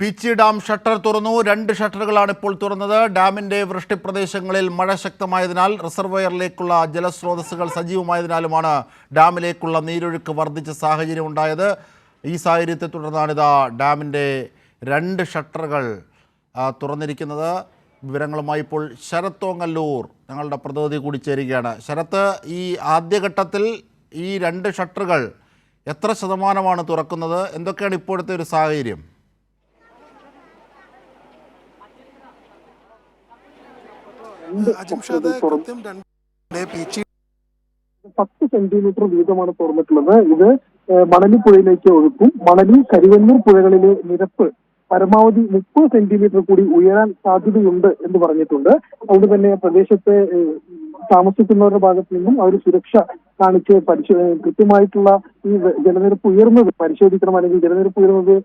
Peechi dam shutter തുറന്നു. 2 ഷട്ടറുകളാണ് ഇപ്പോൾ തുറന്നത്. ഡാമിൻ്റെ വൃഷ്ടിപ്രദേശങ്ങളിൽ മഴ ശക്തമായതിനാൽ റിസർവോയറിലേക്കുള്ള ജലസ്രോതസ്സുകൾ സജീവമായതിനാലുമാണ് ഡാമിലേക്കുള്ള നീരൊഴുക്ക് വർദ്ധിച്ച സാഹചര്യം ഉണ്ടായത്. ഈ സാഹചര്യത്തെ തുടർന്നാണിതാ ഡാമിൻ്റെ 2 ഷട്ടറുകൾ തുറന്നിരിക്കുന്നത്. വിവരങ്ങളുമായി ഇപ്പോൾ ശരത് ഓങ്ങല്ലൂർ ഞങ്ങളുടെ പ്രതിനിധി കൂടി ചേരുകയാണ്. ശരത്ത്, ഈ ആദ്യഘട്ടത്തിൽ ഈ 2 ഷട്ടറുകൾ എത്ര ശതമാനമാണ് തുറക്കുന്നത്? എന്തൊക്കെയാണ് ഇപ്പോഴത്തെ ഒരു സാഹചര്യം? 10 സെന്റിമീറ്റർ വീതമാണ് തുറന്നിട്ടുള്ളത്. ഇത് മണലി പുഴയിലേക്ക് ഒഴുക്കും. മണലി കരിവന്നൂർ പുഴകളിലെ നിരപ്പ് പരമാവധി 30 സെന്റിമീറ്റർ കൂടി ഉയരാൻ സാധ്യതയുണ്ട് എന്ന് പറഞ്ഞിട്ടുണ്ട്. അതുകൊണ്ട് തന്നെ പ്രദേശത്തെ താമസിക്കുന്നവരുടെ ഭാഗത്തു നിന്നും അവർ സുരക്ഷ കാണിച്ച് കൃത്യമായിട്ടുള്ള ഈ ജലനിരപ്പ് ഉയർന്നത് പരിശോധിക്കണം, അല്ലെങ്കിൽ ജലനിരപ്പ് ഉയർന്നത്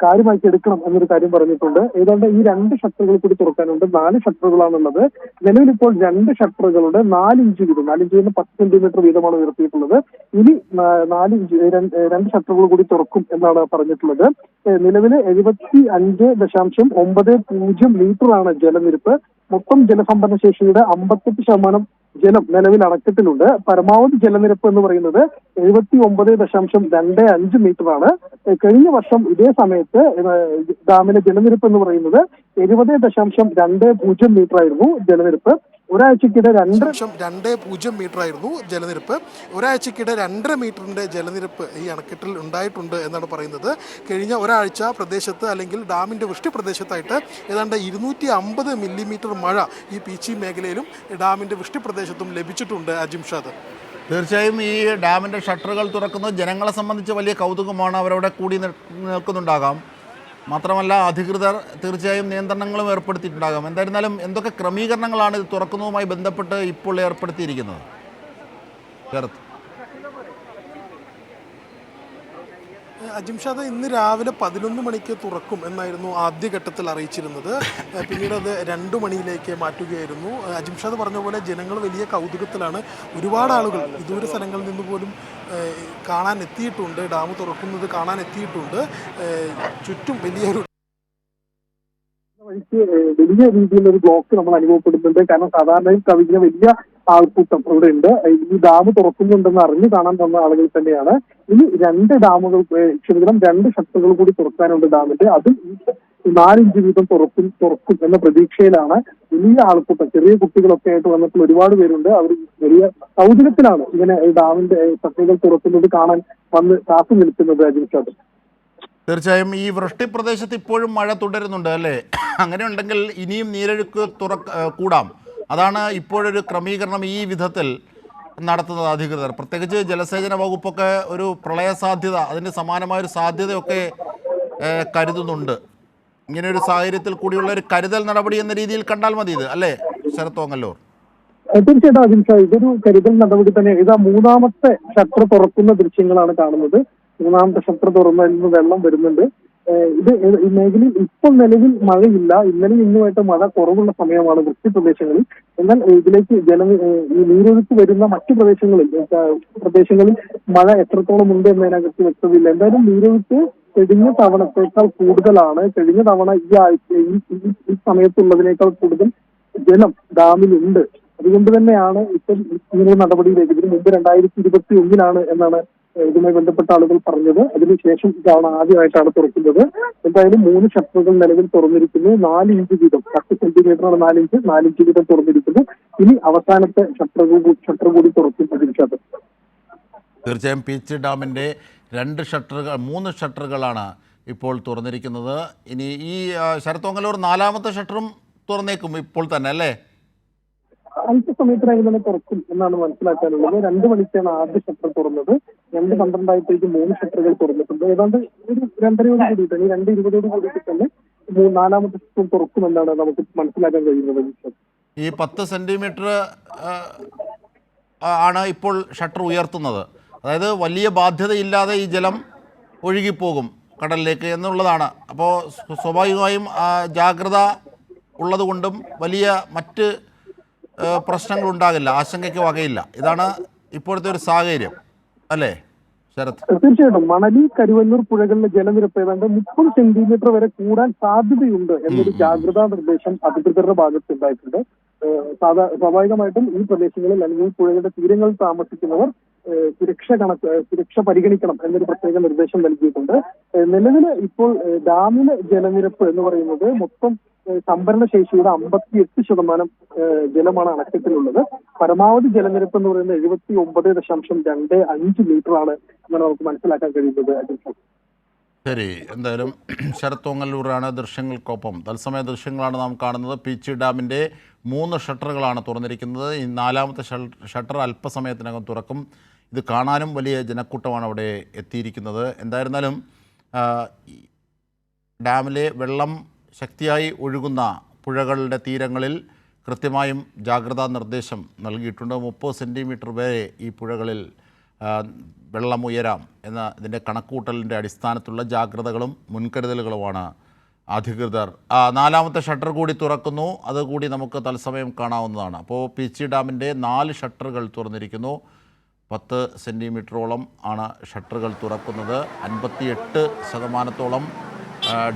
കാര്യമാക്കി എടുക്കണം എന്നൊരു കാര്യം പറഞ്ഞിട്ടുണ്ട്. ഏതാണ്ട് ഈ 2 ഷട്ടറുകൾ കൂടി തുറക്കാനുണ്ട്. 4 ഷട്ടറുകളാണുള്ളത്. നിലവിലിപ്പോൾ 2 ഷട്ടറുകളുടെ 4 ഇഞ്ച് വീതം, 4 ഇഞ്ച് വീതം 10 സെന്റിമീറ്റർ വീതമാണ് ഉയർത്തിയിട്ടുള്ളത്. ഇനി 4 ഇഞ്ച് 2 ഷട്ടറുകൾ കൂടി തുറക്കും എന്നാണ് പറഞ്ഞിട്ടുള്ളത്. നിലവിൽ 75.90 മീറ്ററാണ് ജലനിരപ്പ്. മൊത്തം ജലസംഭരണ ശേഷിയുടെ 58% ജലം നിലവിൽ അണക്കെട്ടിലുണ്ട്. പരമാവധി ജലനിരപ്പ് എന്ന് പറയുന്നത് 79.25 മീറ്ററാണ്. കഴിഞ്ഞ വർഷം ഇതേ സമയത്ത് ഡാമിലെ ജലനിരപ്പ് എന്ന് പറയുന്നത് 70.20 മീറ്റർ ആയിരുന്നു ജലനിരപ്പ്. ഒരാഴ്ചക്കിടെ 2.20 മീറ്റർ ആയിരുന്നു ജലനിരപ്പ്. ഒരാഴ്ചക്കിടെ 2.5 മീറ്ററിന്റെ ജലനിരപ്പ് ഈ അണക്കെട്ടിൽ ഉണ്ടായിട്ടുണ്ട് എന്നാണ് പറയുന്നത്. കഴിഞ്ഞ ഒരാഴ്ച പ്രദേശത്ത്, അല്ലെങ്കിൽ ഡാമിന്റെ വൃഷ്ടി പ്രദേശത്തായിട്ട് ഏതാണ്ട് 250 മില്ലിമീറ്റർ മഴ ഈ പീച്ചി മേഖലയിലും ഡാമിന്റെ വൃഷ്ടി പ്രദേശത്തും ലഭിച്ചിട്ടുണ്ട്. അജിംഷാദ്, തീർച്ചയായും ഈ ഡാമിൻ്റെ ഷട്ടറുകൾ തുറക്കുന്നത് ജനങ്ങളെ സംബന്ധിച്ച് വലിയ കൗതുകമാണ്. അവരവിടെ കൂടി നിൽക്കുന്നുണ്ടാകാം. മാത്രമല്ല അധികൃതർ തീർച്ചയായും നിയന്ത്രണങ്ങളും ഏർപ്പെടുത്തിയിട്ടുണ്ടാകാം. എന്തായിരുന്നാലും എന്തൊക്കെ ക്രമീകരണങ്ങളാണ് ഇത് തുറക്കുന്നതുമായി ബന്ധപ്പെട്ട് ഇപ്പോൾ ഏർപ്പെടുത്തിയിരിക്കുന്നത്? അജിംഷാദ്, ഇന്ന് രാവിലെ 11 മണിക്ക് തുറക്കും എന്നായിരുന്നു ആദ്യഘട്ടത്തിൽ അറിയിച്ചിരുന്നത്. പിന്നീട് അത് 2 മണിയിലേക്ക് മാറ്റുകയായിരുന്നു. അജിംഷാദ് പറഞ്ഞ പോലെ ജനങ്ങൾ വലിയ കൗതുകത്തിലാണ്. ഒരുപാട് ആളുകൾ വിദൂര സ്ഥലങ്ങളിൽ നിന്ന് പോലും കാണാൻ എത്തിയിട്ടുണ്ട്. ഡാം തുറക്കുന്നത് കാണാൻ എത്തിയിട്ടുണ്ട്. ചുറ്റും വലിയൊരു വലിയ രീതിയിലൊരു ബ്ലോക്ക് നമ്മൾ അനുഭവപ്പെടുന്നുണ്ട്. കാരണം സാധാരണയും കവിഞ്ഞ വലിയ ആൾക്കൂട്ടം ഇവിടെ ഉണ്ട്. ഈ ഡാം തുറക്കുന്നുണ്ടെന്ന് അറിഞ്ഞു കാണാൻ വന്ന ആളുകൾ തന്നെയാണ്. ഇനി 2 ഷട്ടറുകൾ കൂടി തുറക്കാനുണ്ട് ഡാമിന്റെ. അതും 4 ഇഞ്ച് വീതം തുറക്കും എന്ന പ്രതീക്ഷയിലാണ് വലിയ ആൾക്കൂട്ടം. ചെറിയ കുട്ടികളൊക്കെ ആയിട്ട് വന്നിട്ടുള്ള ഒരുപാട് പേരുണ്ട്. അവർ വലിയ കൗതുകത്തിലാണ് ഇങ്ങനെ ഡാമിന്റെ ഷട്ടറുകൾ തുറക്കുന്നത് കാണാൻ വന്ന് കാത്തു നിൽക്കുന്നത്. അജിംഷാദ്, തീർച്ചയായും ഈ വൃഷ്ടി പ്രദേശത്ത് ഇപ്പോഴും മഴ തുടരുന്നുണ്ട് അല്ലേ? അങ്ങനെ ഉണ്ടെങ്കിൽ ഇനിയും നീരൊഴുക്ക് കൂടാം. അതാണ് ഇപ്പോഴൊരു ക്രമീകരണം ഈ വിധത്തിൽ നടത്തുന്നത് അധികൃതർ. പ്രത്യേകിച്ച് ജലസേചന വകുപ്പൊക്കെ ഒരു പ്രളയ സാധ്യത, അതിന് സമാനമായൊരു സാധ്യതയൊക്കെ കരുതുന്നുണ്ട്. ഇങ്ങനെയൊരു സാഹചര്യത്തിൽ കൂടിയുള്ള ഒരു കരുതൽ നടപടി എന്ന രീതിയിൽ കണ്ടാൽ മതി ഇത്, അല്ലേ ശരത് ഓങ്ങല്ലൂർ? തീർച്ചയായിട്ടും അജിംഷാ, ഇതൊരു കരുതൽ നടപടി തന്നെ. ഇതാ 3ാമത്തെ ഷട്ടർ തുറക്കുന്ന ദൃശ്യങ്ങളാണ് കാണുന്നത്. 3ാമത്തെ ഷട്ടർ തുറന്നതിൽ നിന്ന് വെള്ളം വരുന്നുണ്ട്. ഇത് ഈ മേഖലയിൽ ഇപ്പോൾ നിലവിൽ മഴയില്ല. ഇന്നലെ ഇന്നുമായിട്ട് മഴ കുറവുള്ള സമയമാണ് വൃഷ്ടി പ്രദേശങ്ങളിൽ. എന്നാൽ ഇതിലേക്ക് ഈ നീരൊഴുക്ക് വരുന്ന മറ്റു പ്രദേശങ്ങളിൽ മഴ എത്രത്തോളം ഉണ്ട് എന്നതിനകത്ത് വ്യക്തതയില്ല. എന്തായാലും നീരൊഴുക്ക് കഴിഞ്ഞ തവണത്തേക്കാൾ കൂടുതലാണ്. കഴിഞ്ഞ തവണ ഈ സമയത്തുള്ളതിനേക്കാൾ കൂടുതൽ ജലം ഡാമിലുണ്ട്. അതുകൊണ്ട് തന്നെയാണ് ഇപ്പോൾ ഇങ്ങനെ നടപടിയിലേക്ക്. ഇതിന് മുമ്പ് 2021 എന്നാണ് ഇതുമായി ബന്ധപ്പെട്ട ആളുകൾ പറഞ്ഞത്. അതിനുശേഷം ഇതാണ് ആദ്യമായിട്ടാണ് തുറക്കുന്നത്. എന്തായാലും 3 ഷട്ടറുകൾ നിലവിൽ തുറന്നിരിക്കുന്നു. 4 ഇഞ്ച് വീതം, 10 സെന്റിമീറ്ററാണ് 4 ഇഞ്ച് വീതം തുറന്നിരിക്കുന്നു. ഇനി അവസാനത്തെ ഷട്ടർ കൂടി തുറക്കും. തീർച്ചയായും പീച്ചി ഡാമിൻ്റെ 3 ഷട്ടറുകളാണ് ഇപ്പോൾ തുറന്നിരിക്കുന്നത്. ഇനി ഈ ശരത് ഓങ്ങല്ലൂർ 4ാമത്തെ ഷട്ടറും തുറന്നേക്കും ഇപ്പോൾ തന്നെ, അല്ലേ? അല്പസമയത്തിനായി തന്നെ തുറക്കും എന്നാണ് മനസ്സിലാക്കാനുള്ളത്. 2 മണിക്കാണ് ആദ്യ ഷട്ടർ തുറന്നത്. 2:12 3 ഷട്ടറുകൾ തുറന്നിട്ടുണ്ട്. ഏതാണ്ട് ഒരു 2:30 കൂടിയിട്ട്, 2:20 കൂടിയിട്ട് തന്നെ 4ാമത്തെ ഷട്ടർ തുറക്കുമെന്നാണ് നമുക്ക് മനസ്സിലാക്കാൻ കഴിയുന്നത്. ഈ 10 സെന്റിമീറ്റർ ആണ് ഇപ്പോൾ ഷട്ടർ ഉയർത്തുന്നത്. അതായത് വലിയ ബാധ്യതയില്ലാതെ ഈ ജലം ഒഴുകിപ്പോകും കടലിലേക്ക് എന്നുള്ളതാണ്. അപ്പോൾ സ്വാഭാവികമായും ജാഗ്രത ഉള്ളതുകൊണ്ടും വലിയ മറ്റ് പ്രശ്നങ്ങളുണ്ടാകില്ല, ആശങ്കയ്ക്ക് വകയില്ല. ഇതാണ് ഇപ്പോഴത്തെ ഒരു സാഹചര്യം, അല്ലേ ശരത്? തീർച്ചയായിട്ടും മണലി കരുവന്നൂർ പുഴകളിലെ ജലനിരപ്പ് ഏതാണ്ട് 30 സെന്റിമീറ്റർ വരെ കൂടാൻ സാധ്യതയുണ്ട് എന്നൊരു ജാഗ്രതാ നിർദ്ദേശം അധികൃതരുടെ ഭാഗത്തുണ്ടായിട്ടുണ്ട്. സ്വാഭാവികമായിട്ടും ഈ പ്രദേശങ്ങളിൽ അല്ലെങ്കിൽ ഈ പുഴയുടെ തീരങ്ങളിൽ താമസിക്കുന്നവർ സുരക്ഷ പരിഗണിക്കണം എന്നൊരു പ്രത്യേക നിർദ്ദേശം നൽകിയിട്ടുണ്ട്. നിലവിൽ ഇപ്പോൾ ഡാമിലെ ജലനിരപ്പ് എന്ന് പറയുന്നത് മൊത്തം സംഭരണ ശേഷിയുടെ 58% ജലമാണ് അണക്കെട്ടിലുള്ളത്. പരമാവധി ജലനിരപ്പ് എന്ന് പറയുന്നത് 79.25 മീറ്റർ ആണ് എന്നാണ് നമുക്ക് മനസ്സിലാക്കാൻ കഴിയുന്നത്. ശരി, എന്തായാലും ശരത് ഓങ്ങല്ലൂരാണ് ദൃശ്യങ്ങൾക്കൊപ്പം. തത്സമയ ദൃശ്യങ്ങളാണ് നാം കാണുന്നത്. പീച്ചി ഡാമിൻ്റെ 3 ഷട്ടറുകളാണ് തുറന്നിരിക്കുന്നത്. ഈ 4ാമത്തെ ഷട്ടർ അല്പസമയത്തിനകം തുറക്കും. ഇത് കാണാനും വലിയ ജനക്കൂട്ടമാണ് അവിടെ എത്തിയിരിക്കുന്നത്. എന്തായിരുന്നാലും ഡാമിലെ വെള്ളം ശക്തിയായി ഒഴുകുന്ന പുഴകളുടെ തീരങ്ങളിൽ കൃത്യമായും ജാഗ്രതാ നിർദ്ദേശം നൽകിയിട്ടുണ്ട്. 30 സെൻറ്റിമീറ്റർ വരെ ഈ പുഴകളിൽ വെള്ളം ഉയരാം എന്ന ഇതിൻ്റെ കണക്കൂട്ടലിൻ്റെ അടിസ്ഥാനത്തിലുള്ള ജാഗ്രതകളും മുൻകരുതലുകളുമാണ് അധികൃതർ. 4ാമത്തെ ഷട്ടർ കൂടി തുറക്കുന്നു, അതുകൂടി നമുക്ക് തത്സമയം കാണാവുന്നതാണ്. അപ്പോൾ പീച്ചി ഡാമിൻ്റെ 4 ഷട്ടറുകൾ തുറന്നിരിക്കുന്നു. 10 സെൻറ്റിമീറ്ററോളം ആണ് ഷട്ടറുകൾ തുറക്കുന്നത്. 58%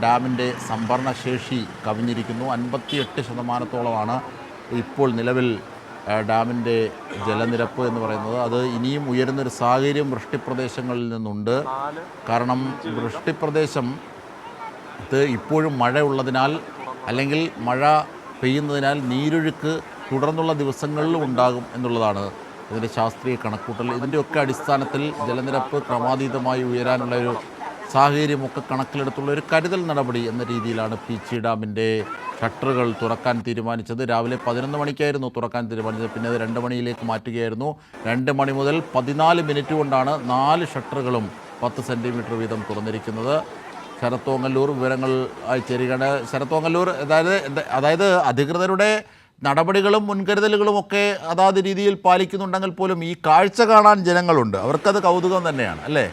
ഡാമിൻ്റെ സംഭരണശേഷി കവിഞ്ഞിരിക്കുന്നു. 58%ആണ് ഇപ്പോൾ നിലവിൽ ഡാമിൻ്റെ ജലനിരപ്പ് എന്ന് പറയുന്നത്. അത് ഇനിയും ഉയരുന്നൊരു സാഹചര്യം വൃഷ്ടിപ്രദേശങ്ങളിൽ നിന്നുണ്ട്. കാരണം വൃഷ്ടിപ്രദേശം ഇപ്പോഴും മഴ ഉള്ളതിനാൽ അല്ലെങ്കിൽ മഴ പെയ്യുന്നതിനാൽ നീരൊഴുക്ക് തുടർന്നുള്ള ദിവസങ്ങളിലും ഉണ്ടാകും എന്നുള്ളതാണ് ഇതിൻ്റെ ശാസ്ത്രീയ കണക്കൂട്ടൽ. ഇതിൻ്റെയൊക്കെ അടിസ്ഥാനത്തിൽ ജലനിരപ്പ് ക്രമാതീതമായി ഉയരാനുള്ള ഒരു സാഹചര്യമൊക്കെ കണക്കിലെടുത്തുള്ള ഒരു കരുതൽ നടപടി എന്ന രീതിയിലാണ് പീച്ചി ഡാമിൻ്റെ ഷട്ടറുകൾ തുറക്കാൻ തീരുമാനിച്ചത്. രാവിലെ 11 മണിക്കായിരുന്നു തുറക്കാൻ തീരുമാനിച്ചത്. പിന്നെ അത് 2 മണിയിലേക്ക് മാറ്റുകയായിരുന്നു. 2 മണി മുതൽ 14 മിനിറ്റ് കൊണ്ടാണ് 4 ഷട്ടറുകളും 10 സെൻറ്റിമീറ്റർ വീതം തുറന്നിരിക്കുന്നത്. ശരത് ഓങ്ങല്ലൂർ വിവരങ്ങൾ ചേരുകയാണ്. ശരത് ഓങ്ങല്ലൂർ, അതായത് അധികൃതരുടെ നടപടികളും മുൻകരുതലുകളും ഒക്കെ അതാത് രീതിയിൽ പാലിക്കുന്നുണ്ടെങ്കിൽ പോലും ഈ കാഴ്ച കാണാൻ ജനങ്ങളുണ്ട്. അവർക്കത് കൗതുകം തന്നെയാണ്, അല്ലേ?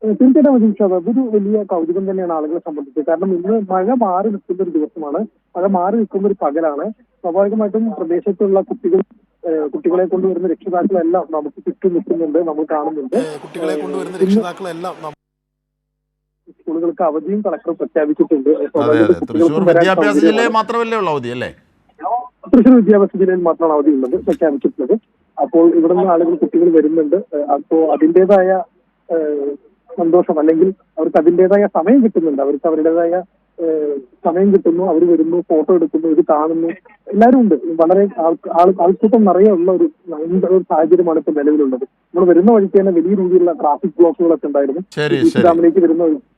തീർച്ചയായിട്ടും അജിംഷാദ്, അതൊരു വലിയ കൗതുകം തന്നെയാണ് ആളുകളെ സംബന്ധിച്ച്. കാരണം ഇന്ന് മഴ മാറി നിൽക്കുന്ന ഒരു ദിവസമാണ്, മഴ മാറി നിൽക്കുന്ന ഒരു പകലാണ്. സ്വാഭാവികമായിട്ടും പ്രദേശത്തുള്ള കുട്ടികളെ കൊണ്ടുവരുന്ന രക്ഷിതാക്കളെല്ലാം നമുക്ക് ചുറ്റും നിൽക്കുന്നുണ്ട്, നമ്മൾ കാണുന്നുണ്ട്. കുട്ടികളെ കൊണ്ടുവരുന്ന രക്ഷിതാക്കളെല്ലാം സ്കൂളുകൾക്ക് അവധിയും കളക്ടർ പ്രഖ്യാപിച്ചിട്ടുണ്ട്. തൃശ്ശൂർ വിദ്യാഭ്യാസ ജില്ലയിൽ മാത്രമല്ലേ ഉള്ള അവധി, അല്ലേ? തൃശ്ശൂർ വിദ്യാഭ്യാസ ജില്ലയിൽ മാത്രമാണ് അവധി ഉള്ളത്, പ്രഖ്യാപിച്ചിട്ടുള്ളത്. അപ്പോൾ ഇവിടെ നിന്ന് ആളുകൾ കുട്ടികൾ വരുന്നുണ്ട്. അപ്പോൾ അതിൻ്റെതായ സന്തോഷം, അല്ലെങ്കിൽ അവർക്ക് അതിൻ്റെതായ സമയം കിട്ടുന്നുണ്ട്. അവർക്ക് അവരുടേതായ സമയം കിട്ടുന്നു, അവർ വരുന്നു, ഫോട്ടോ എടുക്കുന്നു, ഇത് കാണുന്നു, എല്ലാവരും ഉണ്ട്. വളരെ ആൾക്കൂട്ടം നിറയെ ഉള്ള ഒരു സാഹചര്യമാണ് ഇപ്പോൾ നിലവിലുള്ളത്. നമ്മൾ വരുന്ന വഴിക്ക് തന്നെ വലിയ രീതിയിലുള്ള ട്രാഫിക് ബ്ലോക്കുകളൊക്കെ ഉണ്ടായിരുന്നു. ഡാമിലേക്ക് വരുന്ന